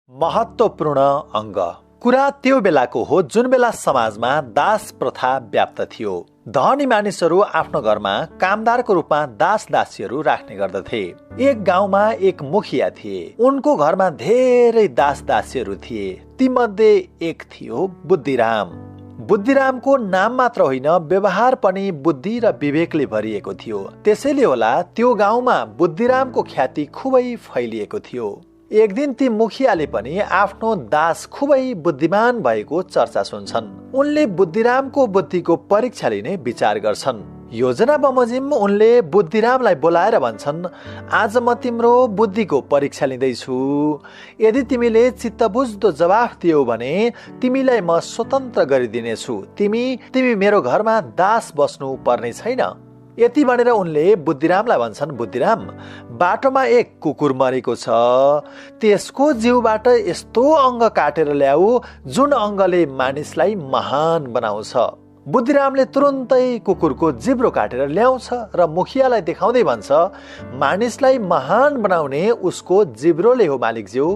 महत्त्वपूर्ण अङ्ग। कुरा त्यो बेलाको हो जुन बेला समाजमा दास प्रथा व्याप्त थियो। धनी मानिसहरू आफ्नो घरमा कामदारको रूपमा दास दासीहरू राख्ने गर्दथे। एक गाउँमा एक मुखिया थिए। उनको घरमा धेरै दास दासीहरू थिए। तीमध्ये एक थियो बुद्धिराम। बुद्धिरामको नाम मात्र होइन, व्यवहार पनि बुद्धि र विवेकले भरिएको थियो। त्यसैले होला त्यो गाउँमा बुद्धिरामको ख्याति खुबै फैलिएको थियो। एक दिन ती मुखियाले पनि आफ्नो दास खुबै बुद्धिमान भएको चर्चा सुन्छन्। उनले बुद्धिरामको बुद्धिको परीक्षा लिने विचार गर्छन्। योजना बमोजिम उनले बुद्धिरामलाई बोलाएर भन्छन्, आज म तिम्रो बुद्धिको परीक्षा लिँदैछु। यदि तिमीले चित्तबुझ्दो जवाफ दियौ भने तिमीलाई म स्वतन्त्र गरिदिनेछु। तिमी मेरो घरमा दास बस्नु पर्ने छैन। यति भनेर उनले बुद्धिरामलाई भन्छन्, बुद्धिराम, बाटोमा एक कुकुर मरेको छ। त्यसको जिउबाट यस्तो अङ्ग काटेर ल्याऊ जुन अङ्गले मानिसलाई महान बनाउँछ। बुद्धिरामले तुरुन्तै कुकुरको जिब्रो काटेर ल्याउँछ र मुखियालाई देखाउँदै भन्छ, मानिसलाई महान बनाउने उसको जिब्रोले हो मालिकज्यू।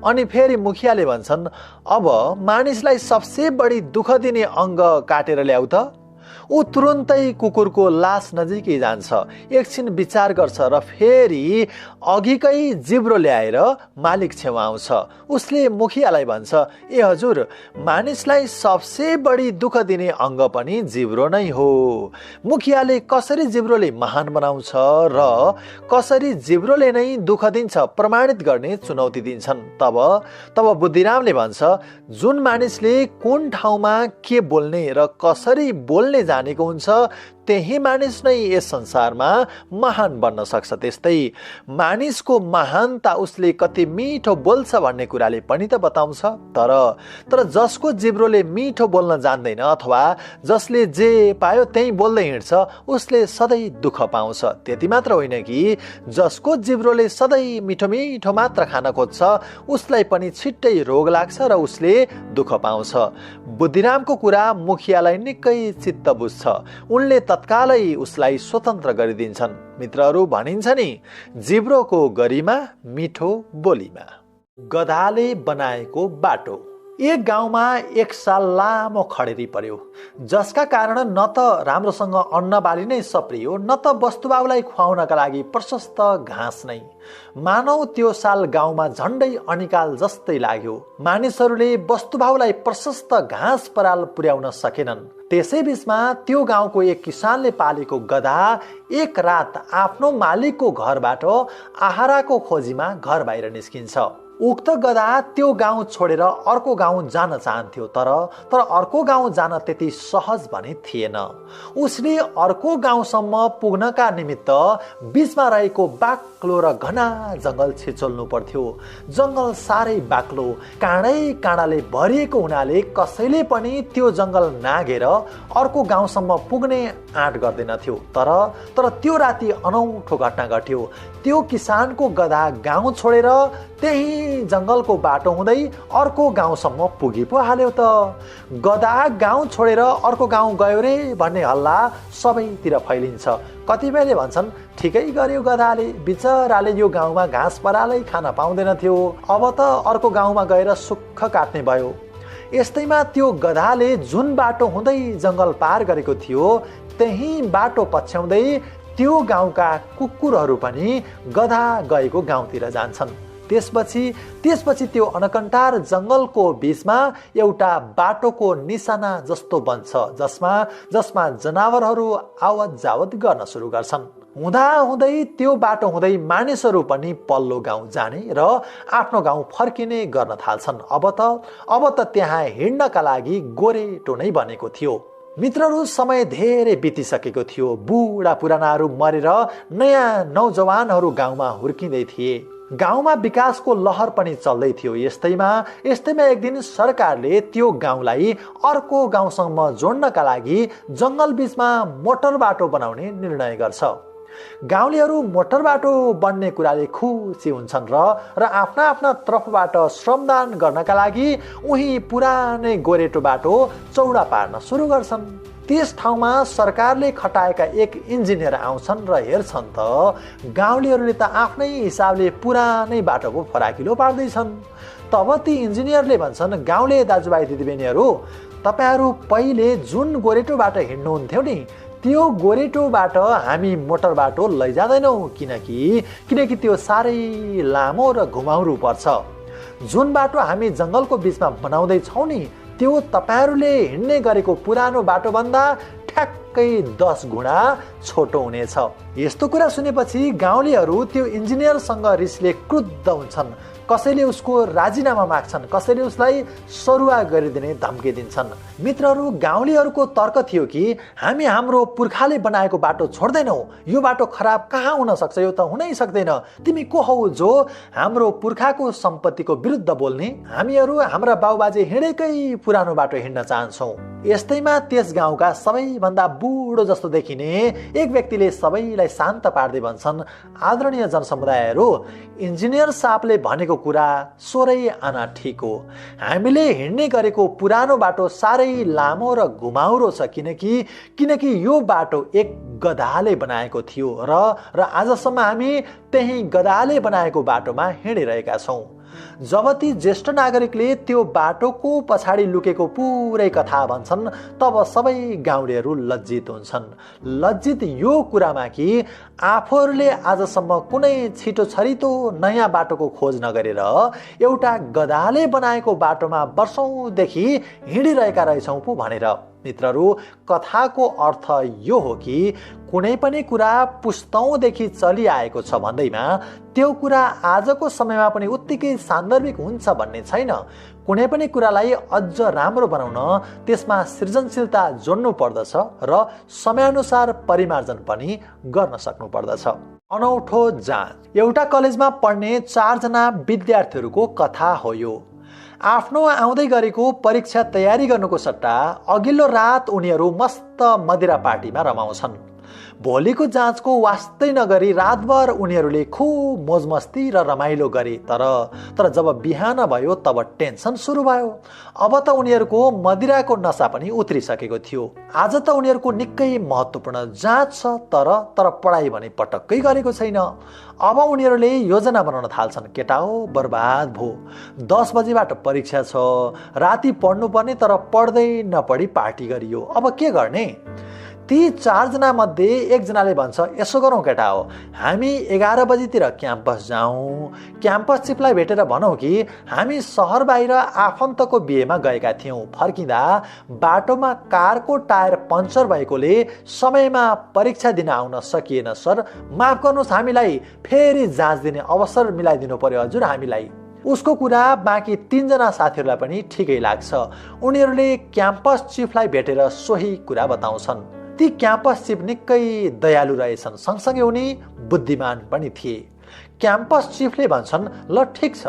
अनि फेरि मुखियाले भन्छन्, अब मानिसलाई सबसे बढी दुःख दिने अङ्ग काटेर ल्याउ त। ऊ तुरुन्तै कुकुरको लास नजिकै जान्छ, एकछिन विचार गर्छ र फेरि अघिकै जिब्रो ल्याएर मालिक छेउ आउँछ। उसले मुखियालाई भन्छ, ए हजुर, मानिसलाई सबसे बढी दुःख दिने अङ्ग पनि जिब्रो नै हो। मुखियाले कसरी जिब्रोले महान बनाउँछ र कसरी जिब्रोले नै दुःख दिन्छ प्रमाणित गर्ने चुनौती दिन्छन्। तब बुद्धिरामले भन्छ, जुन मानिसले कुन ठाउँमा के बोल्ने र कसरी बोल्ने जानेको हुन्छ त्यही मानिस नै यस संसारमा महान बन्न सक्छ। त्यस्तै मानिसको महानता उसले कति मिठो बोल्छ भन्ने कुराले पनि त बताउँछ। तर जसको जिब्रोले मिठो बोल्न जान्दैन अथवा जसले जे पायो त्यही बोल्दै हिँड्छ उसले सधैँ दुःख पाउँछ। त्यति मात्र होइन कि जसको जिब्रोले सधैँ मिठो मिठो मात्र खान खोज्छ उसलाई पनि छिट्टै रोग लाग्छ र उसले दुःख पाउँछ। बुद्धिरामको कुरा मुखियालाई निकै चित्त बुझ्छ। उनले तत्कालै उसलाई स्वतन्त्र गरिदिन्छन्। मित्रहरू, भनिन्छ नि, जिब्रोको गरिमा मिठो बोलीमा। गधाले बनाएको बाटो। एक गाउँमा एक साल लामो खडेरी पर्यो, जसका कारण न त राम्रोसँग अन्न बाली नै सप्रियो न त वस्तुभावलाई खुवाउनका लागि प्रशस्त घाँस नै। मानौ त्यो साल गाउँमा झण्डै अनिकाल जस्तै लाग्यो। मानिसहरूले वस्तुभावलाई प्रशस्त घाँस पराल पुर्याउन सकेनन्। त्यसै बीचमा त्यो गाउँको एक किसानले पालेको गधा एक रात आफ्नो मालिकको घरबाट आहाराको खोजीमा घर बाहिर निस्किन्छ। उक्त गधा त्यो गाउँ छोडेर अर्को गाउँ जान चाहन्थ्यो, तर अर्को गाउँ जान त्यति सहज भने थिएन। उसले अर्को गाउँसम्म पुग्नका निमित्त बीचमा रहेको बाक्लो र घना जङ्गल छिचोल्नु पर्थ्यो। जङ्गल साह्रै बाक्लो, काँडाले भरिएको हुनाले कसैले पनि त्यो जङ्गल नाघेर अर्को गाउँसम्म पुग्ने आँट गर्दैनथ्यो। तर त्यो राति अनौठो घटना घट्यो। त्यो किसानको गधा गाउँ छोडेर त्यही जङ्गलको बाटो हुँदै अर्को गाउँसम्म पुगी पो हाल्यो त। गधा गाउँ छोडेर अर्को गाउँ गयो रे भन्ने हल्ला सबैतिर फैलिन्छ। कतिपयले भन्छन्, ठिकै गर्यो गधाले, बिचराले यो गाउँमा घाँस परालै खान पाउँदैन थियो, अब त अर्को गाउँमा गएर सुख काट्ने भयो। यस्तैमा त्यो गधाले जुन बाटो हुँदै जङ्गल पार गरेको थियो त्यही बाटो पछ्याउँदै त्यो गाउँका कुकुरहरू पनि गधा गएको गाउँतिर जान्छन्। त्यसपछि त्यो अनकन्टार जङ्गलको बीचमा एउटा बाटोको निशाना जस्तो बन्छ, जसमा जनावरहरू आवत जावत गर्न सुरु गर्छन्। हुँदै त्यो बाटो हुँदै मानिसहरू पनि पल्लो गाउँ जाने र आफ्नो गाउँ फर्किने गर्न थाल्छन्। अब त त्यहाँ हिँड्नका लागि गोरेटो नै बनेको थियो। मित्रहरू, समय धेरै बितिसकेको थियो। बुढा पुरानाहरू मरेर नयाँ नौजवानहरू गाउँमा हुर्किँदै थिए। गाउँमा विकासको लहर पनि चल्दै थियो। यस्तैमा एक दिन सरकारले त्यो गाउँलाई अर्को गाउँसम्म जोड्नका लागि जङ्गल बीचमा मोटर बाटो बनाउने निर्णय गर्छ। गाउँलेहरू मोटर बाटो बन्ने कुराले खुसी हुन्छन् र आफ्ना तर्फबाट श्रमदान गर्नका लागि उही पुरानै गोरेटो बाटो चौडा पार्न सुरु गर्छन्। त्यस ठाउँमा सरकारले खटाएका एक इन्जिनियर आउँछन् र हेर्छन् त गाउँलेहरूले त आफ्नै हिसाबले पुरानै बाटो पो फराकिलो पार्दैछन्। तब ती इन्जिनियरले भन्छन्, गाउँले दाजुभाइ दिदीबहिनीहरू, तपाईहरू पहिले जुन गोरेटोबाट हिँड्नुहुन्थ्यो नि, त्यो गोरेटोबाट हामी मोटर बाटो लैजाँदैनौँ, किनकि त्यो साह्रै लामो र घुमाउरो पर्छ। जुन बाटो हामी जङ्गलको बिचमा बनाउँदैछौँ नि, त्यो तपाईहरूले हिँड्ने गरेको पुरानो बाटोभन्दा ठ्याक्कै 10 गुणा छोटो हुनेछ। यस्तो कुरा सुनेपछि गाउँलेहरू त्यो इन्जिनियरसँग रिसले क्रुद्ध हुन्छन्। कसैले उसको राजीनामा माग्छन्, कसैले उसलाई सरुवा गरिदिने धम्की दिन्छन्। मित्रहरू, गाउँलेहरूको तर्क थियो कि हामी हाम्रो पुर्खाले बनाएको बाटो छोड्दैनौँ, यो बाटो खराब कहाँ हुन सक्छ, यो त हुनै सक्दैन। तिमी को हौ जो हाम्रो पुर्खाको सम्पत्तिको विरुद्ध बोल्ने? हामीहरू हाम्रा बाउबाजे हिँडेकै पुरानो बाटो हिँड्न चाहन्छौँ। यस्तैमा त्यस गाउँका सबैभन्दा बुढो जस्तो देखिने एक व्यक्तिले सबैलाई शान्त पार्दै भन्छन्, आदरणीय जनसमुदायहरू, इन्जिनियर साहबले भनेको कुरा सोरै आना ठिक हो। हामीले हिँड्ने गरेको पुरानो बाटो साह्रै लामो र घुमाउरो छ, किनकि यो बाटो एक गधाले बनाएको थियो र आजसम्म हामी त्यही गधाले बनाएको बाटोमा हिँडिरहेका छौँ। जब ती ज्येष्ठ नागरिकले त्यो बाटोको पछाडि लुकेको पुरै कथा भन्छन्, तब सबै गाउँलेहरू लज्जित हुन्छन्। लज्जित यो कुरामा कि आफूहरूले आजसम्म कुनै छिटो छरितो नयाँ बाटोको खोज नगरेर एउटा गधाले बनाएको बाटोमा वर्षौंदेखि हिँडिरहेका रहेछौँ पो भनेर। मित्रहरू, कथाको अर्थ यो हो कि कुनै पनि कुरा पुस्तौंदेखि चलिआएको छ भन्दैमा त्यो कुरा आजको समयमा पनि उत्तिकै सान्दर्भिक हुन्छ भन्ने छैन। कुनै पनि कुरालाई अझ राम्रो बनाउन त्यसमा सृजनशीलता जोड्नु पर्दछ र समयानुसार परिमार्जन पनि गर्न सक्नु पर्दछ। अनौठो जाँच। एउटा कलेजमा पढ्ने 4 जना विद्यार्थीहरूको कथा हो यो। आफ्नो आउँदै गरेको परीक्षा तयारी गर्नुको सट्टा अघिल्लो रात उनीहरू मस्त मदिरा पार्टीमा रमाउँछन्। भोलिको जाँचको वास्तै नगरी रातभर उनीहरूले खुब मोजमस्ती र रमाइलो गरे। तर जब बिहान भयो तब टेन्सन सुरु भयो। अब त उनीहरूको मदिराको नशा पनि उत्रिसकेको थियो। आज त उनीहरूको निकै महत्त्वपूर्ण जाँच छ, तर पढाइ भने पटक्कै गरेको छैन। अब उनीहरूले योजना बनाउन थाल्छन्। केटा हो, बर्बाद भो। 10 बजेबाट परीक्षा छ, राति पढ्नुपर्ने तर पढ्दै नपढी पार्टी गरियो। अब के गर्ने? ती 4 जना मध्ये एकजनाले भन्छ, यसो गरौँ केटा हो, हामी 11 बजीतिर क्याम्पस जाउँ। क्याम्पस चिफलाई भेटेर भनौँ कि हामी सहर बाहिर आफन्तको बिहेमा गएका थियौँ। फर्किँदा बाटोमा कारको टायर पङ्चर भएकोले समयमा परीक्षा दिन आउन सकिएन सर। माफ गर्नुहोस्, हामीलाई फेरि जाँच दिने अवसर मिलाइदिनु पर्यो हजुर हामीलाई। उसको कुरा बाँकी 3 जना साथीहरूलाई पनि ठिकै लाग्छ। उनीहरूले क्याम्पस चिफलाई भेटेर सोही कुरा बताउँछन्। ती क्याम्पस चिफ निकै दयालु रहेछन्, सँगसँगै उनी बुद्धिमान पनि थिए। क्याम्पस चिफले भन्छन्, ल ठिक छ,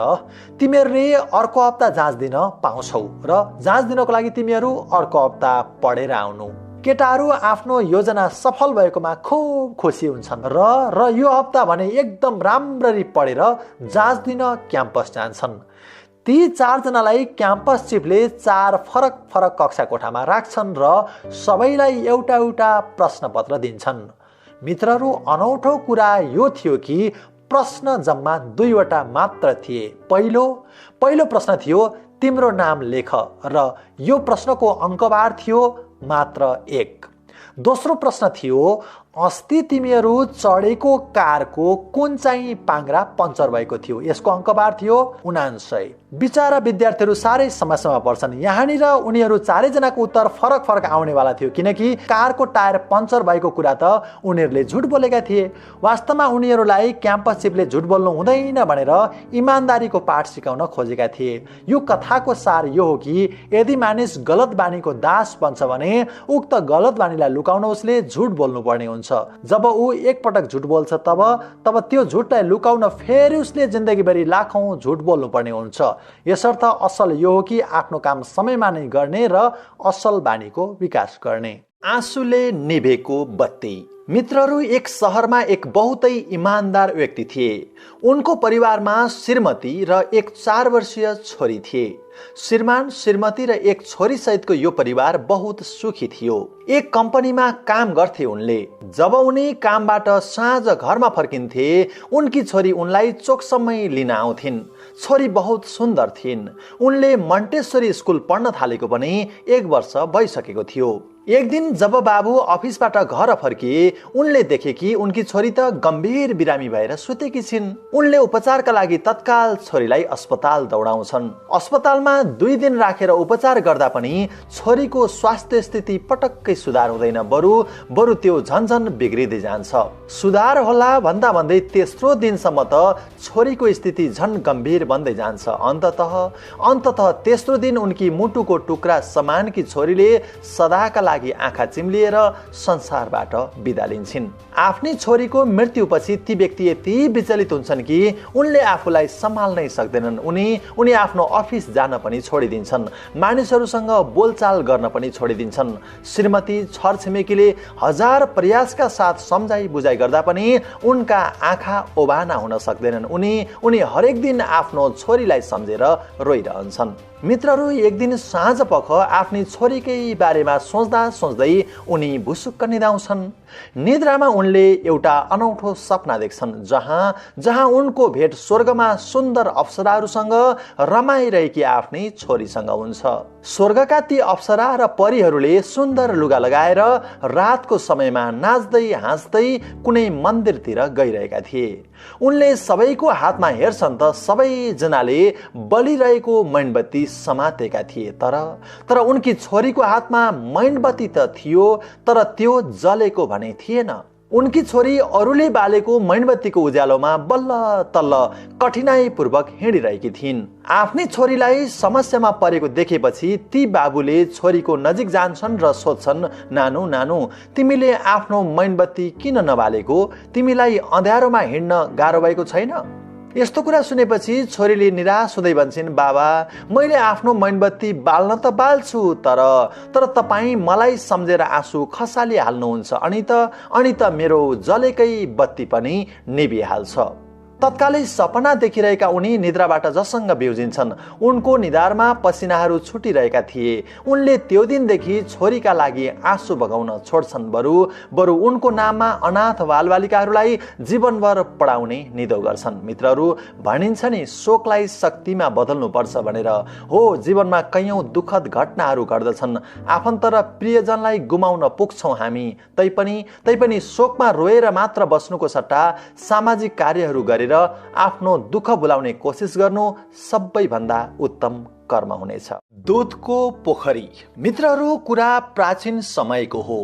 तिमीहरूले अर्को हप्ता जाँच दिन पाउँछौ र जाँच दिनको लागि तिमीहरू अर्को हप्ता पढेर आउनु। केटाहरू आफ्नो योजना सफल भएकोमा खुब खुसी हुन्छन् र यो हप्ता भने एकदम राम्ररी पढेर जाँच दिन क्याम्पस जान्छन्। ती 4 जनालाई क्याम्पस चिफले 4 फरक कक्षा कोठामा राख्छन् र सबैलाई एउटा प्रश्नपत्र दिन्छन्। मित्रहरू, अनौठो कुरा यो थियो कि प्रश्न जम्मा 2 वटा मात्र थिए। पहिलो प्रश्न थियो, तिम्रो नाम लेख, र यो प्रश्नको अङ्कबार थियो मात्र 1। दोस्रो प्रश्न थियो, अस्ति तिमीहरू चढेको कारको कुन चाहिँ पाङ्ग्रा पङ्चर भएको थियो? यसको अङ्कबार थियो 99। बिचारा विद्यार्थीहरू साह्रै समस्यामा पर्छन्। यहाँनिर उनीहरू 4 जनाको उत्तर फरक आउनेवाला थियो, किनकि कारको टायर पङ्चर भएको कुरा त उनीहरूले झुट बोलेका थिए। वास्तवमा उनीहरूलाई क्याम्पस चिफले झुट बोल्नु हुँदैन भनेर इमान्दारीको पाठ सिकाउन खोजेका थिए। यो कथाको सार यो हो कि यदि मानिस गलत बानीको दास बन्छ भने उक्त गलत बानीलाई लुकाउन उसले झुट बोल्नु पर्ने हुन्छ। जब ऊ एकपटक झुट बोल्छ तब त्यो झुटलाई लुकाउन फेरि उसले जिन्दगीभरि लाखौं झुट बोल्नु पर्ने हुन्छ। यसर्थ असल यो हो कि आफ्नो काम समयमा नै गर्ने र असल बानीको विकास गर्ने। आँसुले निभेको बत्ती। मित्रहरू, एक शहरमा एक बहुतै इमान्दार व्यक्ति थिए। उनको परिवारमा श्रीमती र एक 4 वर्षीय छोरी थिए। श्रीमान, श्रीमती र एक छोरी सहितको यो परिवार बहुत सुखी थियो। एक कम्पनीमा काम गर्थे उनले। जब उनी कामबाट साँझ घरमा फर्किन्थे, उनकी छोरी उनलाई चोकसम्मै लिन आउँथिन्। छोरी बहुत सुन्दर थिइन्। उनले मन्टेश्वरी स्कुल पढ्न थालेको पनि 1 वर्ष भइसकेको थियो। एक दिन जब बाबु अफिसबाट घर फर्किए उनले देखे कि उनकी छोरी त गम्भीर बिरामी भएर सुतेकी छिन्। उनले उपचारका लागि तत्काल छोरीलाई अस्पताल दौडाउँछन्। अस्पतालमा 2 दिन राखेर उपचार गर्दा पनि छोरीको स्वास्थ्य स्थिति पटक्कै सुधार हुँदैन, बरु त्यो झन्झन बिग्रिँदै जान्छ। सुधार होला भन्दा भन्दै तेस्रो दिनसम्म त छोरीको स्थिति झन गम्भीर बन्दै जान्छ। अन्ततः तेस्रो दिन उनकी मुटुको टुक्रा समानकी छोरीले सदाका लागि आँखा चिम्लिएर संसारबाट बिदा लिन्छन्। आफ्नी छोरीको मृत्युपछि ती व्यक्ति यति विचलित हुन्छन् कि उनले आफूलाई सम्हाल्नै सक्दैनन्। उनी आफ्नो अफिस जान पनि छोडिदिन्छन्, मानिसहरूसँग बोलचाल गर्न पनि छोडिदिन्छन्। श्रीमती छरछिमेकीले 1000 प्रयासका साथ सम्झाइ बुझाइ गर्दा पनि उनका आँखा ओभाना हुन सक्दैनन्। उनी हरेक दिन आफ्नो छोरीलाई सम्झेर रोइरहन्छन्। मित्रहरू, एक दिन साँझ पख आफ्नी छोरीकै बारेमा सोच्दै उनी भुसुक्क निदाउँछन्। निद्रामा उनले एउटा अनौठो सपना देख्छन्, जहाँ उनको भेट स्वर्गमा सुन्दर अप्सराहरूसँग रमाइरहेकी आफ्नै छोरीसँग हुन्छ। स्वर्गका ती अप्सरा र परीहरूले सुन्दर लुगा लगाएर रातको समयमा नाच्दै हाँस्दै कुनै मन्दिरतिर गइरहेका थिए। उनले सबैको हातमा हेर्छन् त सबैजनाले बलिरहेको मैनबत्ती समातेका थिए। तर उनकी छोरीको हातमा मैनबत्ती त थियो, तर त्यो जलेको भने थिएन। उनकी छोरी अरूले बालेको मैनबत्तीको उज्यालोमा बल्ल तल्ल कठिनाइपूर्वक हिँडिरहेकी थिइन्। आफ्नी छोरीलाई समस्यामा परेको देखेपछि ती बाबुले छोरीको नजिक जान्छन् र सोध्छन्, नानु तिमीले आफ्नो मैनबत्ती किन नबालेको? तिमीलाई अँध्यारोमा हिँड्न गाह्रो भएको छैन? यस्तो कुरा सुनेपछि छोरीले निराश हुँदै भन्छन्, बाबा मैले आफ्नो मैनबत्ती बाल्न त बाल्छु, तर तपाईँ मलाई सम्झेर आँसु खसालिहाल्नुहुन्छ, अनि त मेरो जलेकै बत्ती पनि निभिहाल्छ। तत्कालै सपना देखिरहेका उनी निद्राबाट जसङ्ग बिउजिन्छन्। उनको निधारमा पसिनाहरू छुटिरहेका थिए। उनले त्यो दिनदेखि छोरीका लागि आँसु बगाउन छोड्छन्। बरु उनको नाममा अनाथ बालबालिकाहरूलाई जीवनभर पढाउने निधो गर्छन्। मित्रहरू, भनिन्छ नि शोकलाई शक्तिमा बदल्नु पर्छ भनेर। हो, जीवनमा कैयौं दुःखद घटनाहरू घट्दछन्। आफन्त र प्रियजनलाई गुमाउन पुग्छौं हामी। तैपनि शोकमा रोएर मात्र बस्नुको सट्टा सामाजिक कार्यहरू गरेर आफ्नो दुःख भुलाउने कोसिस गर्नु सबैभन्दा उत्तम कर्म हुनेछ। दूधको पोखरी। मित्रहरू, कुरा प्राचीन समयको हो।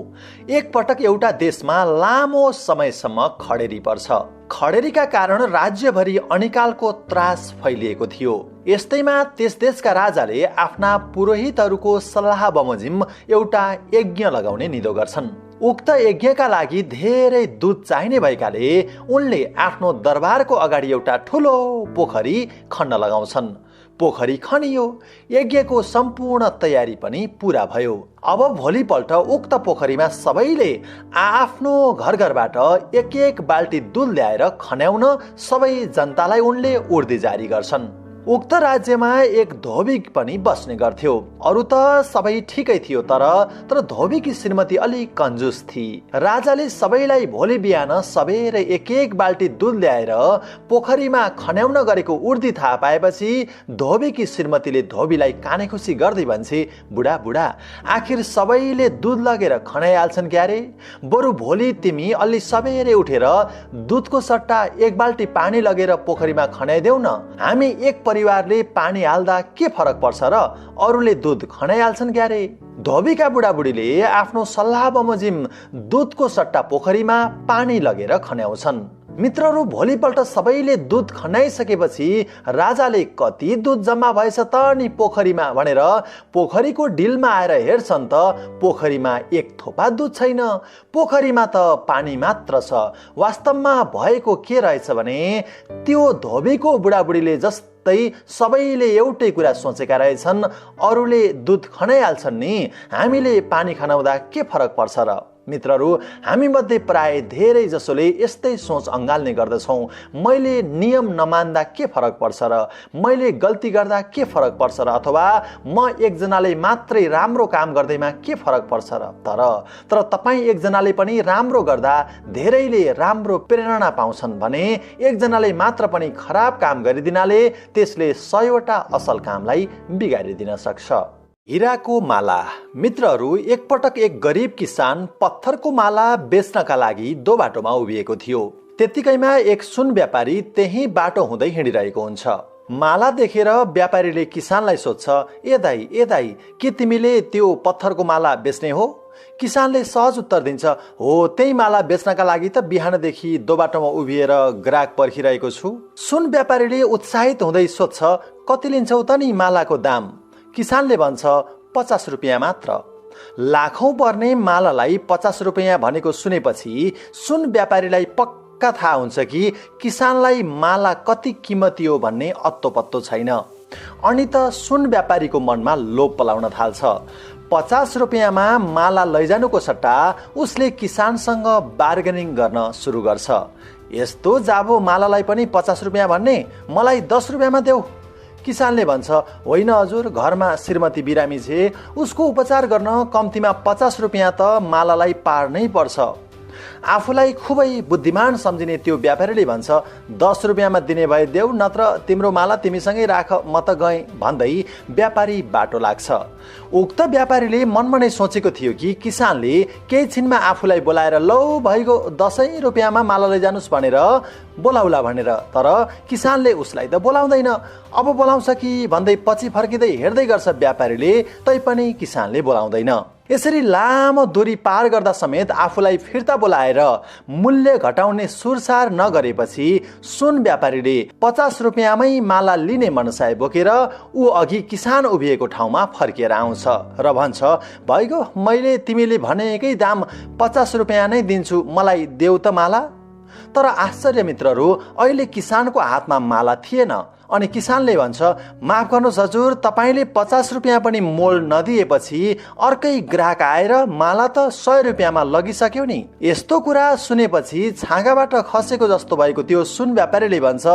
एक पटक एउटा देशमा लामो समयसम्म खडेरी पर्छ। खडेरीका कारण राज्यभरि अनिकालको त्रास फैलिएको थियो। यस्तैमा त्यस देशका राजाले आफ्ना पुरोहितहरूको सल्लाह बमोजिम एउटा यज्ञ लगाउने निधो गर्छन्। उक्त यज्ञका लागि धेरै दूध चाहिने भएकाले उनले आफ्नो दरबारको अगाडि एउटा ठुलो पोखरी खन्न लगाउँछन्। पोखरी खनियो, यज्ञको सम्पूर्ण तयारी पनि पूरा भयो। अब भोलिपल्ट उक्त पोखरीमा सबैले आफ्नो घरबाट एक बाल्टी दूध ल्याएर खन्याउन सबै जनतालाई उनले उर्दी जारी गर्छन्। उक्त राज्यमा एक धोबी पनि बस्ने गर्थ्यो। अरू त सबै ठिकै थियो, तर धोबीकी श्रीमती अलि कन्जुस थिए। राजाले सबैलाई भोलि बिहान सबेरै एक बाल्टी दूध ल्याएर पोखरीमा खन्याउन गरेको उर्दी थाहा पाएपछि धोबीकी श्रीमतीले धोबीलाई कानेखुसी गर्दै भन्छे, बुढा आखिर सबैले दूध लगेर खनाइहाल्छन् क्यारे? बरु भोलि तिमी अलि सबेरै उठेर दूधको सट्टा 1 बाल्टी पानी लगेर पोखरीमा खनाइदेऊ न। हामी एक परिवारले पानी हाल्दा के फरक पर्छ र? अरूले दूध खनाइहाल्छन् क्यारे? धोबीका बुढाबुढीले आफ्नो सल्लाह बमोजिम दूधको सट्टा पोखरीमा पानी लगेर खन्याउँछन्। मित्रहरू, भोलिपल्ट सबैले दूध खनाइसकेपछि राजाले कति दूध जम्मा भएछ त नि पोखरीमा भनेर पोखरीको डिलमा आएर हेर्छन् त पोखरीमा एक थोपा दूध छैन। पोखरीमा त पानी मात्र छ। वास्तवमा भएको के रहेछ भने त्यो धोबीको बुढाबुढीले जस्तै सबैले एउटै कुरा सोचेका रहेछन्, अरूले दूध खनाइहाल्छन् नि, हामीले पानी खनाउँदा के फरक पर्छ र? मित्रहरू, हामी मध्ये प्राय धेरै जसोले यस्तै सोच अँगाल्ने गर्दछौँ। मैले नियम नमान्दा के फरक पर्छ र, मैले गल्ती गर्दा के फरक पर्छ र, अथवा म एकजनाले मात्रै राम्रो काम गर्दैमा के फरक पर्छ र। तर तपाईँ एकजनाले पनि राम्रो गर्दा धेरैले राम्रो प्रेरणा पाउँछन् भने एकजनाले मात्र पनि खराब काम गरिदिनाले त्यसले 100वटा असल कामलाई बिगारिदिन सक्छ। हिराको माला। मित्रहरू, एकपटक एक गरिब किसान पत्थरको माला बेच्नका लागि दो बाटोमा उभिएको थियो। त्यतिकैमा एक सुन व्यापारी त्यही बाटो हुँदै हिँडिरहेको हुन्छ। माला देखेर व्यापारीले किसानलाई सोध्छ, ए दाई, के तिमीले त्यो पत्थरको माला बेच्ने हो? किसानले सहज उत्तर दिन्छ, हो, त्यही माला बेच्नका लागि त बिहानदेखि दो बाटोमा उभिएर ग्राहक पर्खिरहेको छु। सुन व्यापारीले उत्साहित हुँदै सोध्छ, कति लिन्छौ त नि मालाको दाम? किसानले भन्छ, 50 रुपियाँ मात्र। लाखौं पर्ने मालालाई 50 रुपियाँ भनेको सुनेपछि सुन व्यापारीलाई पक्का थाहा हुन्छ कि किसानलाई माला कति किमती हो भन्ने अत्तो पत्तो छैन। अनि त सुन व्यापारीको मनमा लोभ पलाउन थाल्छ। 50 रुपियाँमा माला लैजानुको सट्टा उसले किसानसँग बार्गेनिङ गर्न सुरु गर्छ। यस्तो जाबो मालालाई पनि 50 रुपियाँ भन्ने, मलाई 10 रुपियाँमा देऊ। किसानले भन्छ, होइन हजुर, घरमा श्रीमती बिरामी छे, उसको उपचार गर्न कम्तीमा 50 रुपियाँ त मालालाई पार्नै पर्छ। आफूलाई खुबै बुद्धिमान सम्झिने त्यो व्यापारीले भन्छ, 10 रुपियाँमा दिने भए देऊ, नत्र तिम्रो माला तिमीसँगै राख, म त गएँ भन्दै व्यापारी बाटो लाग्छ। उक्त व्यापारीले मनमा नै सोचेको थियो कि किसानले केही छिनमा आफूलाई बोलाएर लौ भइगयो 10 रुपियाँमा माला लैजानुस् भनेर बोलाउला भनेर। तर किसानले उसलाई त बोलाउँदैन। अब बोलाउँछ कि भन्दै पछि फर्किँदै हेर्दै गर्छ व्यापारीले, तैपनि किसानले बोलाउँदैन। यसरी लामो दूरी पार गर्दा समेत आफूलाई फिर्ता बोलाएर मूल्य घटाउने सुरसार नगरेपछि सुन व्यापारीले 50 रुपियाँमै माला लिने मनसाय बोकेर ऊ अघि किसान उभिएको ठाउँमा फर्किएर आउँछ र भन्छ, भइगयो, मैले तिमीले भनेकै दाम 50 रुपियाँ नै दिन्छु, मलाई देऊ त माला। तर आश्चर्य मित्रहरू, अहिले किसानको हातमा माला थिएन। अनि किसानले भन्छ, माफ गर्नुहोस् हजुर, तपाईँले 50 रुपियाँ पनि मोल नदिएपछि अर्कै ग्राहक आएर माला त 100 रुपियाँमा लगिसक्यो नि। यस्तो कुरा सुनेपछि छाँगाबाट खसेको जस्तो भएको त्यो सुन व्यापारीले भन्छ,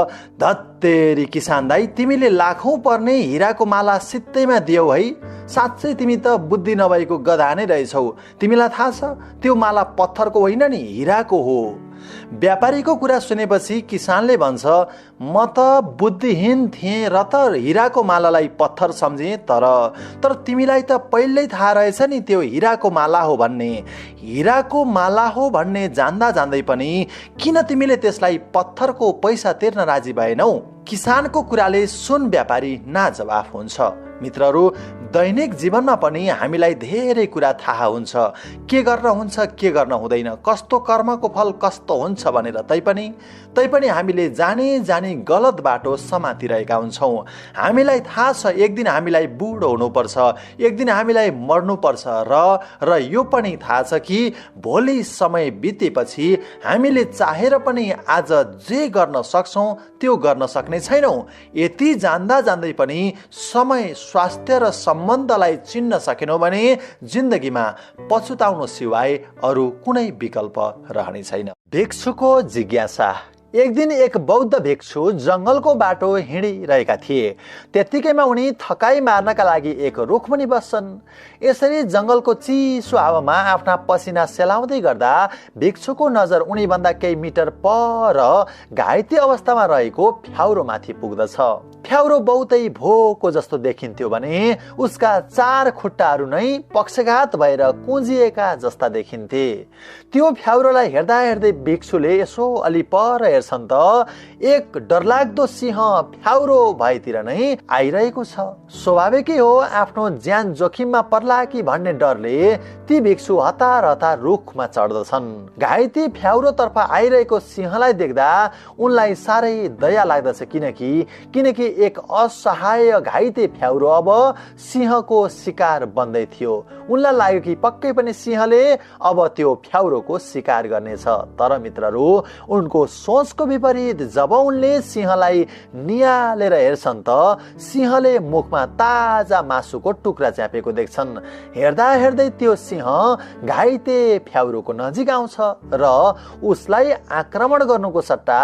धत्तेरी किसान दाई, तिमीले लाखौं पर्ने हिराको माला सित्तैमा दियौ है। साँच्चै तिमी त बुद्धि नभएको गधा नै रहेछौ। तिमीलाई थाहा छ त्यो माला पत्थरको होइन नि, हिराको हो। व्यापारीको कुरा सुनेपछि किसानले भन्छ, म त बुद्धिहीन थिएँ र त हिराको मालालाई पत्थर सम्झेँ, तर तिमीलाई त पहिल्यै थाहा रहेछ नि त्यो हिराको माला हो भन्ने। हिराको माला हो भन्ने जान्दा जान्दै पनि किन तिमीले त्यसलाई पत्थरको पैसा तिर्न राजी भएनौ? किसानको कुराले सुन व्यापारी नाजवाफ हुन्छ। मित्रहरू, दैनिक जीवनमा पनि हामीलाई धेरै कुरा थाहा हुन्छ, के गर्न हुन्छ के गर्न हुँदैन, कस्तो कर्मको फल कस्तो हुन्छ भनेर। तैपनि हामीले जानी गलत बाटो समातिरहेका हुन्छौँ। हामीलाई थाहा छ एक दिन हामीलाई बुढो हुनुपर्छ, एक दिन हामीलाई मर्नुपर्छ र यो पनि थाहा छ कि भोलि समय बितेपछि हामीले चाहेर पनि आज जे गर्न सक्छौँ त्यो गर्न सक्ने छैनौँ। यति जान्दा जान्दै पनि समय, स्वास्थ्य र सम्बन्धलाई चिन्न सकेनौँ भने जिन्दगीमा पछुताउनु सिवाय अरू कुनै विकल्प रहने छैन। भिक्षुको जिज्ञासा। एक दिन एक बौद्ध भिक्षु जंगलको बाटो हिँडिरहेका थिए। त्यत्तिकैमा उनी थकाइ मार्नका लागि एक रुखमुनि बस्छन्। यसरी जंगलको चिसो हावामा आफ्ना पसिना सेलाउँदै गर्दा भिक्षुको नजर उनीभन्दा केही मिटर पर घाइते अवस्थामा रहेको फ्याउरोमाथि पुग्दछ। फ्याउरो बहुतै भोको जस्तो देखिन्थ्यो भने उसका 4 खुट्टाहरू नै पक्षघात भएर कुँजिएका जस्ता देखिन्थे। त्यो फ्याउरोलाई हेर्दा हेर्दै भिक्षुले यसो अलि पर हेर्छन् त एक डरलाग्दो सिंह फ्याउरो भएतिर नै आइरहेको छ। स्वाभाविकै हो, आफ्नो ज्यान जोखिममा पर्ला कि भन्ने डरले ती भिक्षु हतार हतार रुखमा चढ्दछन्। घाइते फ्याउरोतर्फ आइरहेको सिंहलाई देख्दा उनलाई साह्रै दया लाग्दछ, किनकि एक असहाय घाइते फ्याउरो अब सिंहको शिकार बन्दै थियो। उनलाई लाग्यो कि पक्कै पनि सिंहले अब त्यो फ्याउरोको शिकार गर्नेछ। तर मित्रहरू, उनको सोच यसको विपरीत जब उनले सिंहलाई नियालेर हेर्छन् त सिंहले मुखमा ताजा मासुको टुक्रा च्यापेको देख्छन्। हेर्दा हेर्दै त्यो सिंह घाइते फ्याउरोको नजिक आउँछ र उसलाई आक्रमण गर्नुको सट्टा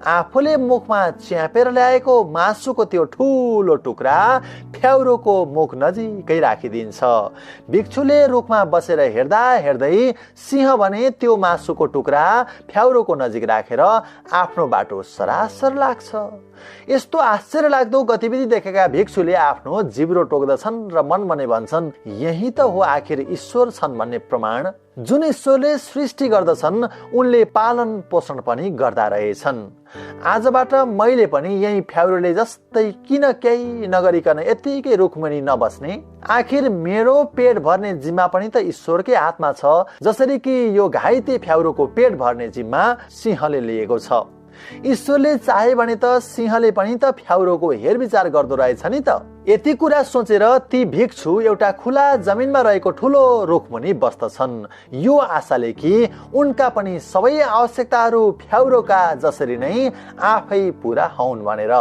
आफूले मुखमा च्यापेर ल्याएको मासुको त्यो ठुलो टुक्रा फ्याउरोको मुख नजिकै राखिदिन्छ। भिक्षुले रुखमा बसेर हेर्दा हेर्दै सिंह भने त्यो मासुको टुक्रा फ्याउरोको नजिक राखेर आफ्नो बाटो सरासर लाग्छ। यस्तो आश्चर्य लाग्दो गतिविधि देखेका भिक्षुले आफ्नो जिब्रो टोक्दछन् र मनमनै भन्छन्, यही त हो आखिर ईश्वर छन् भन्ने प्रमाण। जुन ईश्वरले सृष्टि गर्दछन् उनले पालन पोषण पनि गर्दा रहेछन्। आजबाट मैले पनि यही फ्याउरोले जस्तै किन केही नगरिकन यतिकै रुखमुनि नबस्ने? आखिर मेरो पेट भर्ने जिम्मा पनि त ईश्वरकै हातमा छ, जसरी कि यो घाइते फ्याउरोको पेट भर्ने जिम्मा सिंहले लिएको छ। ईश्वरले चाहे भने त सिंहले पनि त फ्याउरोको हेरविचार गर्दो रहेछ नि त। यति कुरा सोचेर ती भिक्षु एउटा खुला जमिनमा रहेको ठुलो रुखमुनि बस्दछन्, यो आशाले कि उनका पनि सबै आवश्यकताहरू फ्याउरोका जसरी नै आफै पूरा हुन् भनेर।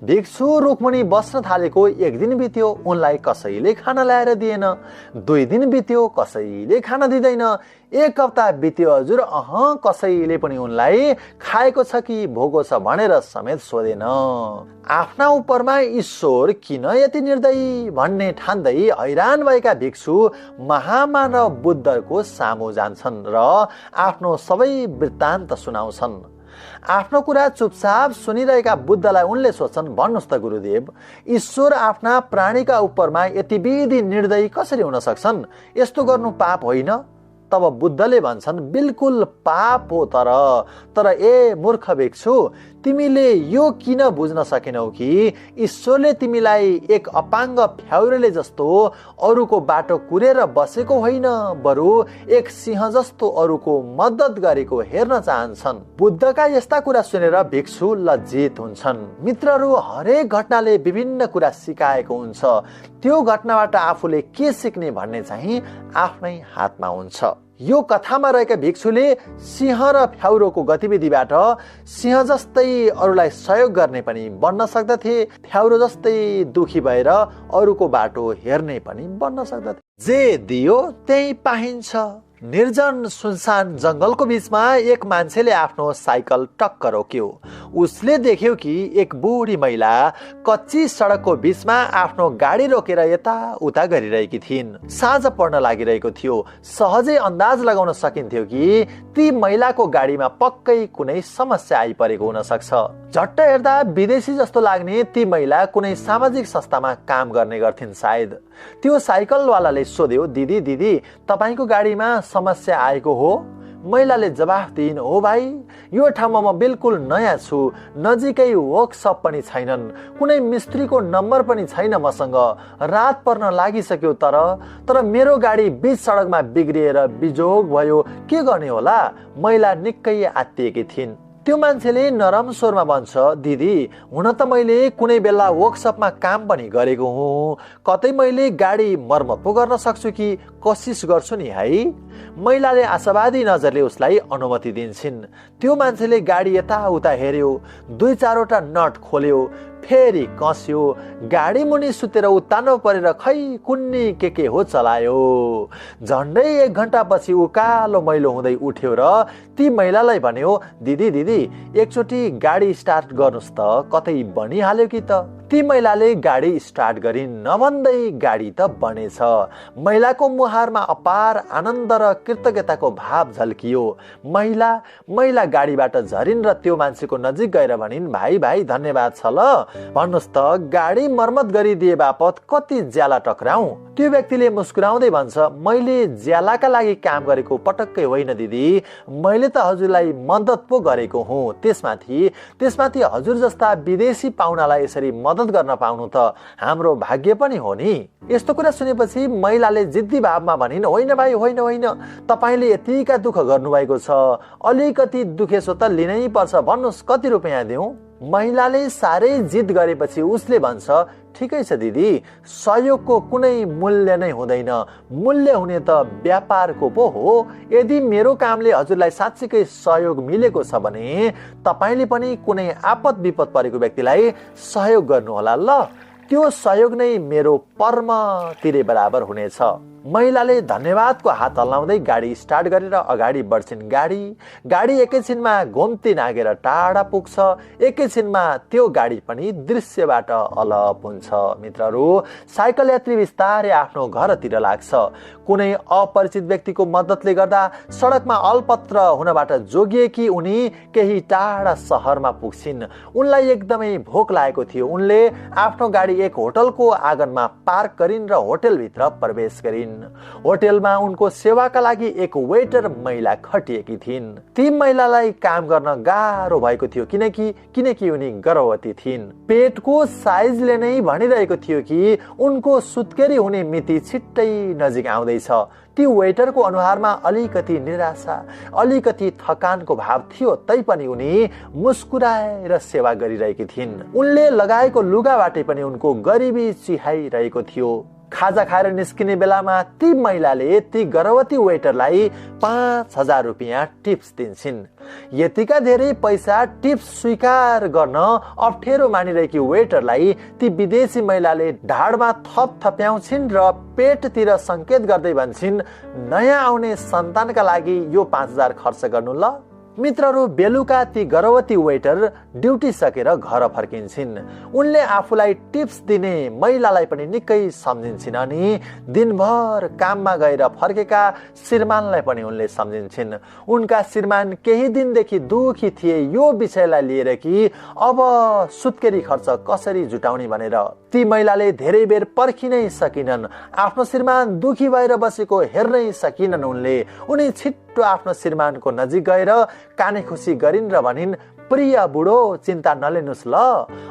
भिक्षु रुखमुनि बस्न थालेको एक दिन बित्यो, उनलाई कसैले खाना ल्याएर दिएन। 2 दिन बित्यो, कसैले खाना दिँदैन। 1 हप्ता बित्यो, हजुर कसैले पनि उनलाई खाएको छ कि भोको छ भनेर समेत सोधेन। आफ्ना उपरमा ईश्वर किन यति निर्दयी भन्ने ठान्दै हैरान भएका भिक्षु महामानव बुद्धको सामु जान्छन् र आफ्नो सबै वृत्तान्त सुनाउँछन्। आफ्नो कुरा चुपचाप सुनिरहेका बुद्धलाई उनले सोध्छन्, भन्नुहोस् त गुरुदेव, ईश्वर आफ्ना प्राणीका उपरमा यति विधि निर्दयी कसरी हुन सक्छन्? यस्तो गर्नु पाप होइन? तब बुद्धले भन्छन्, बिल्कुल पाप हो। तर ए मूर्ख भिक्षु, तिमीले यो किन बुझ्न सकेनौ कि ईश्वरले तिमीलाई एक अपाङ्ग फ्याउरेले जस्तो अरूको बाटो कुरेर बसेको होइन, बरु एक सिंह जस्तो अरूको मद्दत गरेको हेर्न चाहन्छन्। बुद्धका यस्ता कुरा सुनेर भिक्षु लज्जित हुन्छन्। मित्रहरू, हरेक घटनाले विभिन्न कुरा सिकाएको हुन्छ। त्यो घटनाबाट आफूले के सिक्ने भन्ने चाहिँ आफ्नै हातमा हुन्छ। यो कथामा रहेका भिक्षुले सिंह र फ्याउरोको गतिविधिबाट सिंह जस्तै अरूलाई सहयोग गर्ने पनि बन्न सक्दथे, फ्याउरो जस्तै दुखी भएर अरूको बाटो हेर्ने पनि बन्न सक्दथे। जे दियो त्यही पाइन्छ। निर्जन सुनसान जंगलको बीचमा एक मान्छेले आफ्नो साइकल टक्क रोक्यो। उसले देख्यो कि एक बुढी महिला कच्ची सडकको बीचमा आफ्नो गाडी रोकेर यताउता गरिरहेकी थिइन्। साँझ पर्न लागिरहेको थियो। सहजै अन्दाज लगाउन सकिन्थ्यो कि ती महिलाको गाडीमा पक्कै कुनै समस्या आइपरेको हुन सक्छ। झट्ट हेर्दा विदेशी जस्तो लाग्ने ती महिला कुनै सामाजिक संस्थामा काम गर्ने गर्थिन् सायद। त्यो साइकलवालाले सोध्यो, दिदी दिदी, तपाईको गाडीमा समस्या आएको हो? महिलाले जवाफ दिइन्, हो भाइ, यो ठाउँमा म बिल्कुल नयाँ छु, नजिकै वर्कसप पनि छैनन्, कुनै मिस्त्रीको नम्बर पनि छैन मसँग, रात पर्न लागिसक्यो, तर मेरो गाडी बीच सडकमा बिग्रिएर बिजोग भयो, के गर्ने होला? महिला निकै आत्तिएकी थिइन्। त्यो मान्छेले नरम स्वरमा भन्छ, दिदी, हुन त मैले कुनै बेला वर्कसपमा काम पनि गरेको हुँ, कतै मैले गाडी मर्मत पो गर्न सक्छु कि कोसिस गर्छु नि है। महिलाले आशावादी नजरले उसलाई अनुमति दिन्छन्। त्यो मान्छेले गाडी यताउता हेर्यो, 2-4वटा नट खोल्यो, फेरि कस्यो, गाडी मुनि सुतेर उत्तानो परेर खै कुन्नी के हो चलायो। झन्डै 1 घण्टा पछि उकालो मैलो हुँदै उठ्यो र ती महिलालाई भन्यो, दिदी दिदी, एकचोटि गाडी स्टार्ट गर्नुस् त, कतै बनिहाल्यो कि त। ती महिलाले गाडी स्टार्ट गरिन्, नभन्दै गाडी त बनेछ। महिलाको मुहारमा अपार आनन्द र कृतज्ञताको भाव झल्कियो। महिला गाडीबाट झरिन् र त्यो मान्छेको नजिक गएर भनिन्, भाइ भाइ, धन्यवाद छ ल, भन्नुहोस् त, गाडी मर्मत गरिदिए बापत कति ज्याला टक्राउ? त्यो व्यक्तिले मुस्कुराउँदै भन्छ, मैले ज्यालाका लागि काम गरेको पटक्कै होइन दिदी, मैले त हजुरलाई मद्दत पो गरेको हुँ। त्यसमाथि हजुर जस्ता विदेशी पाहुनालाई यसरी मद्दत गर्न पाउनु त हाम्रो भाग्य पनि हो नि। यस्तो कुरा सुनेपछि महिलाले जिद्दी भावमा भनिन्, होइन भाइ, होइन, तपाईले यतिका दुःख गर्नुभएको छ, अलिकति दुखेसो त लिनै पर्छ, भन्नुहोस् कति रुपियाँ दिउँ? महिलाले साह्रै जिद गरेपछि उसले भन्छ, ठिकै छ दिदी, सहयोगको कुनै मूल्य नै हुँदैन, मूल्य हुने त व्यापारको पो हो। यदि मेरो कामले हजुरलाई साँच्चीकै सहयोग मिलेको छ भने तपाईँले पनि कुनै आपद विपद परेको व्यक्तिलाई सहयोग गर्नुहोला ल, त्यो सहयोग नै मेरो कर्म तिरे बराबर हुनेछ। महिलाले धन्यवादको हात हल्लाउँदै गाडी स्टार्ट गरेर अगाडि बढ्छिन्। गाडी एकैछिनमा घुम्ती नागेर टाढा पुग्छ। एकैछिनमा त्यो गाडी पनि दृश्यबाट अलप हुन्छ। मित्रहरू, साइकल यात्री बिस्तारै आफ्नो घरतिर लाग्छ। कुनै अपरिचित व्यक्तिको मद्दतले गर्दा सडकमा अलपत्र हुनबाट जोगिएकी उनी केही टाढा सहरमा पुग्छिन्। उनलाई एकदमै भोक लागेको थियो। उनले आफ्नो गाडी एक होटलको आँगनमा पार्क गरिन् र होटलभित्र प्रवेश गरिन्। होटलमा उनको सेवाका लागि एक वेटर महिला खटिएकी थिइन्। ती महिलालाई काम गर्न गाह्रो भएको थियो किनकि उनी गर्भवती थिइन्। पेटको साइजले नै भनिरहेको थियो कि उनको सुत्केरी हुने मिति छिट्टै नजिक आउँदैछ। ती वेटरको अनुहारमा अलिकति निराशा, अलिकति थकानको भाव थियो, तैपनि उनी मुस्कुराएर सेवा गरिरहेकी थिइन्। उनले लगाएको लुगाबाटै पनि उनको गरिबी चिहाइरहेको थियो। खाजा खाएर निस्किने बेलामा ती महिलाले ती गर्भवती वेटरलाई 5,000 रुपियाँ टिप्स दिन्छन्। यतिका धेरै पैसा टिप्स स्वीकार गर्न अप्ठ्यारो मानिरहेकी वेटरलाई ती विदेशी महिलाले ढाडमा थप्याउँछिन् र पेटतिर संकेत गर्दै भन्छन्, नयाँ आउने सन्तानका लागि यो 5,000 खर्च गर्नु ल। मित्रहरू, बेलुका ती गर्भवती वेटर ड्युटी सकेर घर फर्किन्छन्। उनले आफूलाई टिप्स दिने महिलालाई पनि निकै सम्झिन्छन् अनि दिनभर काममा गएर फर्केका श्रीमानलाई पनि उनले सम्झिन्छन्। उनका श्रीमान केही दिनदेखि दुखी थिए यो विषयलाई लिएर कि अब सुत्केरी खर्च कसरी जुटाउने भनेर। ती महिलाले धेरै बेर पर्खिनै सकिनन्। आफ्नो श्रीमान दुखी भएर बसेको हेर्नै सकिनन्। उनी छिट्टो आफ्नो श्रीमानको नजिक गएर काने खुसी गरिन् र भनिन्, प्रिय बुढो, चिन्ता नलिनुस् ल,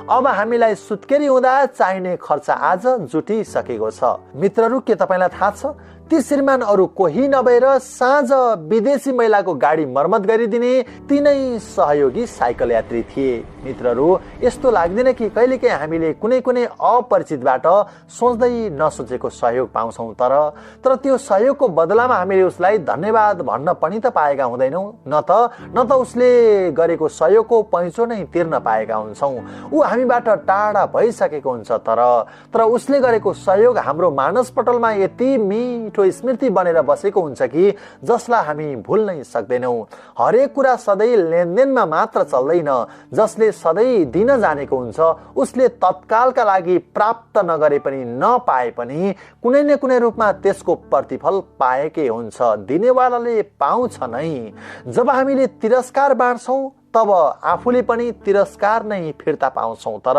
अब हामीलाई सुत्केरी हुँदा चाहिने खर्च आज जुटिसकेको छ। मित्रहरू, के तपाईँलाई थाहा छ, ती श्रीमान अरू कोही नभएर साँझ विदेशी महिलाको गाडी मर्मत गरिदिने तिनै सहयोगी साइकल यात्री थिए। मित्रहरू, यस्तो लाग्दैन कि कहिलेकाहीँ हामीले कुनै अपरिचितबाट सोच्दै नसोचेको सहयोग पाउँछौँ, तर त्यो सहयोगको बदलामा हामीले उसलाई धन्यवाद भन्न पनि त पाएका हुँदैनौँ। न त उसले गरेको सहयोगको पैँचो नै तिर्न पाएका हुन्छौँ। ऊ हामीबाट टाढा भइसकेको हुन्छ, तर उसले गरेको सहयोग हाम्रो मानसपटलमा यति मिठो स्मृति बनेर बसेको हुन्छ कि जसलाई हामी भुल्नै सक्दैनौँ। हरेक कुरा सधैँ लेनदेनमा मात्र चल्दैन। जसले सधैँ दिन जानेको हुन्छ उसले तत्कालका लागि प्राप्त नगरे पनि नपाए पनि कुनै न कुनै रूपमा त्यसको प्रतिफल पाएकै हुन्छ। दिनेवालाले पाउँछ नै। जब हामीले तिरस्कार बाँड्छौँ तब आफूले पनि तिरस्कार नै फिर्ता पाउँछौँ, तर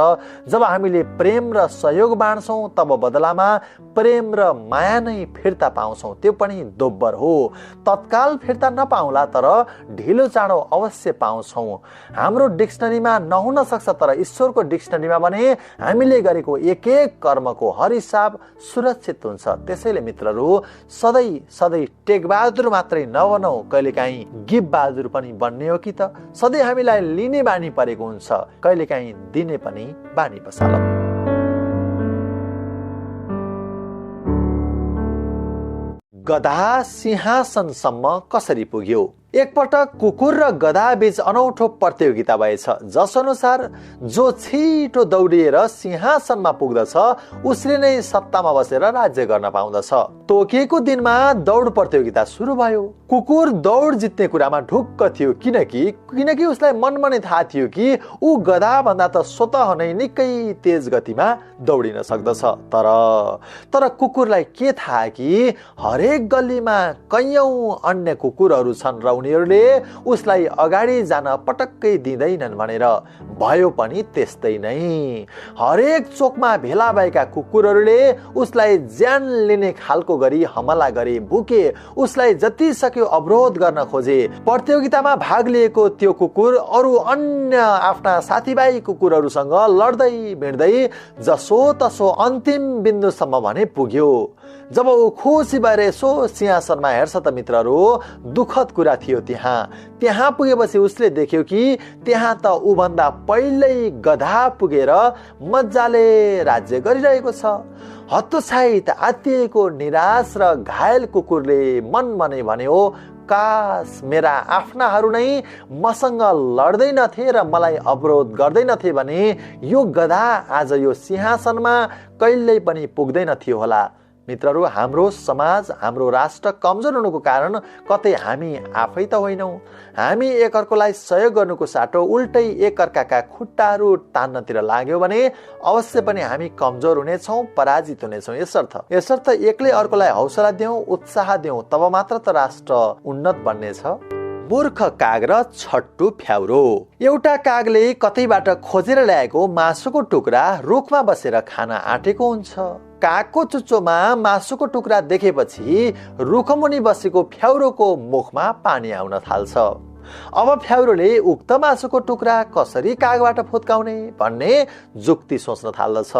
जब हामीले प्रेम र सहयोग बाँड्छौँ तब बदलामा प्रेम र माया नै फिर्ता पाउँछौँ। त्यो पनि दोब्बर हो। तत्काल फिर्ता नपाउला तर ढिलो चाँडो अवश्य पाउँछौँ। हाम्रो डिक्सनरीमा नहुन सक्छ, तर ईश्वरको डिक्सनरीमा भने हामीले गरेको एक एक कर्मको हर हिसाब सुरक्षित हुन्छ। त्यसैले मित्रहरू, सधैँ टेकबहादुर मात्रै नबनौ, कहिलेकाहीँ गिफ बहादुर पनि बन्ने हो कि त। सधैँ हामीलाई लिने बानी परेको हुन्छ, कहिलेकाहीँ दिने पनि बानी बसालौ। गधा सिंहासनसम्म कसरी पुग्यो? एकपटक कुकुर र गधा बीच अनौठो प्रतियोगिता भएछ, जस अनुसार जो छिटो दौडिएर सिंहासनमा पुग्दछ उसले नै सत्तामा बसेर राज्य गर्न पाउँदछ। तोकिएको दिनमा दौड प्रतियोगिता सुरु भयो। कुकुर दौड जित्ने कुरामा ढुक्क थियो, किनकि उसलाई मनमा नै थाहा थियो कि ऊ गधा भन्दा त स्वतः नै निकै तेज गतिमा दौडिन सक्दछ। तर कुकुरलाई के थाहा कि हरेक गल्लीमा कैयौं अन्य कुकुरहरू छन् र उनीहरूले उसलाई अगाडि जान पटक्कै दिँदैनन् भनेर। भयो पनि त्यस्तै नै। हरेक चोकमा भेला भएका कुकुरहरूले उसलाई ज्यान लिने खालको गरी हमला गरे, भुके, उसलाई जति सक्यो अवरोध गर्न खोजे। प्रतियोगितामा भाग लिएको त्यो कुकुर अरू अन्य आफ्ना साथीभाइ कुकुरहरूसँग लड्दै भिड्दै जसो तसो अन्तिम बिन्दुसम्म भने पुग्यो। जब ऊ खुसी भएर यसो सिंहासनमा हेर्छ त मित्रहरू, दुःखद कुरा थियो। थियो त्यहाँ पुगेपछि उसले देख्यो कि त्यहाँ त ऊभन्दा पहिल्यै गधा पुगेर मजाले राज्य गरिरहेको छ। हतोत्साहित, आत्तिएको, निराश र घायल कुकुरले मनमनै भन्यो, काश मेरा आफ्नाहरू नै मसँग लड्दैनथे र मलाई अवरोध गर्दैनथे भने यो गधा आज यो सिंहासनमा कहिल्यै पनि पुग्दैन थियो होला। मित्रहरू, हाम्रो समाज, हाम्रो राष्ट्र कमजोर हुनुको कारण कतै हामी आफै त होइनौँ। हामी एकअर्कालाई सहयोग गर्नुको साटो उल्टै एकअर्काका खुट्टाहरू तान्नतिर लाग्यो भने अवश्य पनि हामी कमजोर हुनेछौँ, पराजित हुनेछौँ। यसर्थ एक्लै अर्कोलाई हौसला दिउँ, उत्साह दिउँ, तब मात्र त राष्ट्र उन्नत बन्नेछ। मूर्ख काग र छट्टु फ्याउरो। एउटा कागले कतैबाट खोजेर ल्याएको मासुको टुक्रा रुखमा बसेर खान आँटेको हुन्छ। कागको चुच्चोमा मासुको टुक्रा देखेपछि रुखमुनि बसेको फ्याउरोको मुखमा पानी आउन थाल्छ। अब फ्याउरोले उक्त मासुको टुक्रा कसरी कागबाट फुत्काउने भन्ने जुक्ति सोच्न थाल्दछ।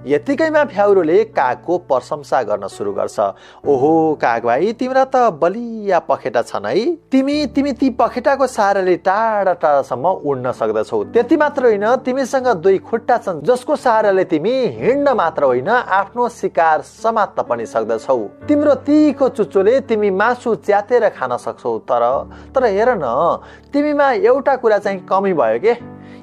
यतिकैमा फ्याउरोले कागको प्रशंसा गर्न सुरु गर्छ। ओहो काग भाइ, तिम्रा त बलिया पखेटा छन् है। तिमी ती पखेटाको सहाराले टाढा टाढासम्म उड्न सक्दछौ। त्यति मात्र होइन, तिमीसँग दुई खुट्टा छन् जसको सहाराले तिमी हिँड्न मात्र होइन, आफ्नो शिकार समात्न पनि सक्दछौ। तिम्रो तीखो चुच्चोले तिमी मासु च्यातेर खान सक्छौ। तर हेर न, तिमीमा एउटा कुरा चाहिँ कमी भयो के।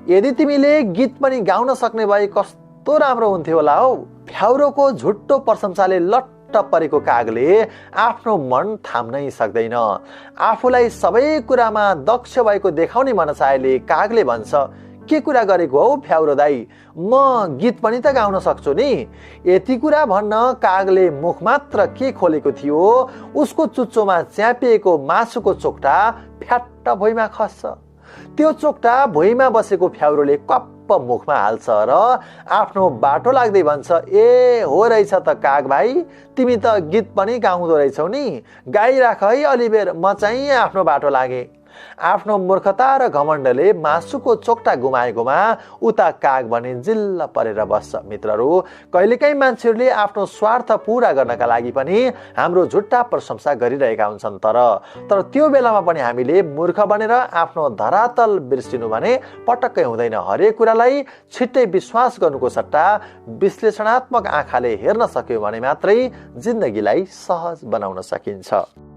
यदि तिमीले गीत पनि गाउन सक्ने भए कस्तो राम्रो हुन्थ्यो होला हौ। फ्याउरोको झुट्टो प्रशंसाले लट्ट परेको कागले आफ्नो मन थाम्नै सक्दैन। आफूलाई सबै कुरामा दक्ष भएको देखाउने मनसायले कागले भन्छ, के कुरा गरेको हौ फ्याउरो दाई, म गीत पनि त गाउन सक्छु नि। यति कुरा भन्न कागले मुख मात्र के खोलेको थियो, उसको चुच्चोमा च्यापिएको मासुको चोक्टा फ्याट्ट भुइँमा खस्छ। त्यो चोक्टा भुइँमा बसेको फ्याउरोले कप्प मुखमा हाल्छ र आफ्नो बाटो लाग्दै भन्छ, ए हो रहेछ त काग भाइ, तिमी त गीत पनि गाउँदो रहेछौ नि, गाइराख है अलिबेर, म चाहिँ आफ्नो बाटो लागे। आफ्नो मूर्खता र घमण्डले मासुको चोक्टा गुमाएकोमा उता काग भने जिल्ल परेर बस्छ। मित्रहरू, कहिलेकाहीँ मान्छेहरूले आफ्नो स्वार्थ पूरा गर्नका लागि पनि हाम्रो झुट्टा प्रशंसा गरिरहेका हुन्छन्। तर त्यो बेलामा पनि हामीले मूर्ख बनेर आफ्नो धरातल बिर्सिनु भने पटक्कै हुँदैन। हरेक कुरालाई छिट्टै विश्वास गर्नुको सट्टा विश्लेषणात्मक आँखाले हेर्न सक्यो भने मात्रै जिन्दगीलाई सहज बनाउन सकिन्छ।